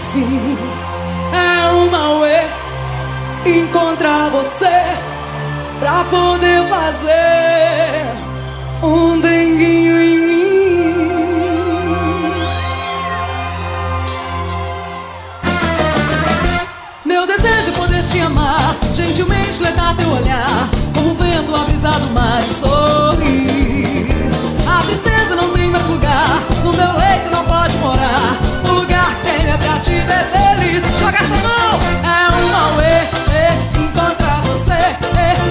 assim. É uma uê encontrar você pra poder fazer um denguinho em mim. Meu desejo é poder te amar, gentilmente fletar teu olhar, como o vento a brisa do mar e sorrir. A tristeza não tem mais lugar, no meu leito não pode morar. O lugar que tem é pra te ver feliz. Joga essa mão! É uma uê encontrar você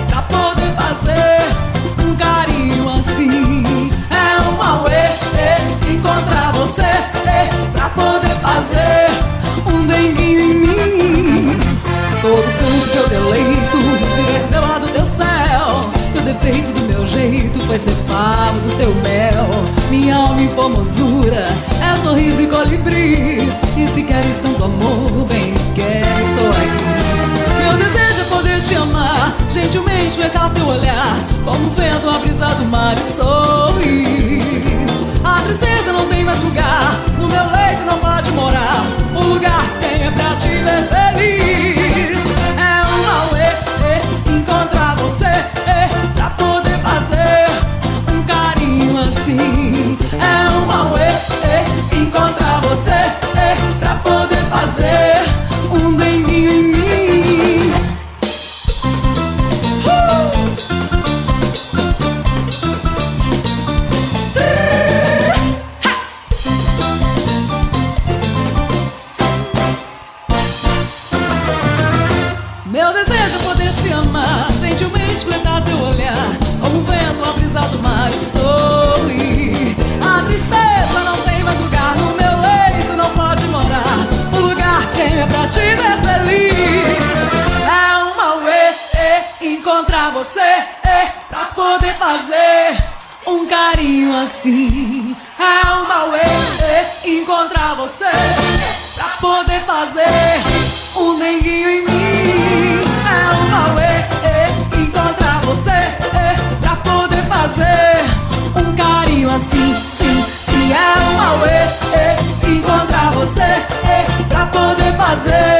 pra poder fazer um carinho assim. É uma uê encontrar você pra poder fazer um denguinho em mim. Todo canto que eu deleito, viver estrela do teu céu. Teu defeito do meu jeito foi ser favo do teu mel. Minha alma em formosura é sorriso e colibri. E se queres tanto amor, bem quer, estou aqui. Meu desejo é poder te amar, gentilmente fletar teu olhar, como o vento a brisa do mar e sorrir. A tristeza não tem mais lugar, no meu leito não pode morar. O lugar que tem é pra te ver feliz. É uma uê encontrar você pra poder fazer um carinho assim. É uma uê encontrar você pra poder fazer um denguinho em mim. Meu desejo é poder te amar, gentilmente fletar teu olhar, como o vento a brisa do mar e sorrir. A tristeza não tem mais lugar, no meu leito não pode morar. O lugar que tem é pra te ver feliz. É uma uê encontrar você pra poder fazer um carinho assim. É uma uê encontrar você pra poder fazer um denguinho em mim. É uma uê encontrar você pra poder fazer um carinho assim, sim, sim. É uma uê encontrar você pra poder fazer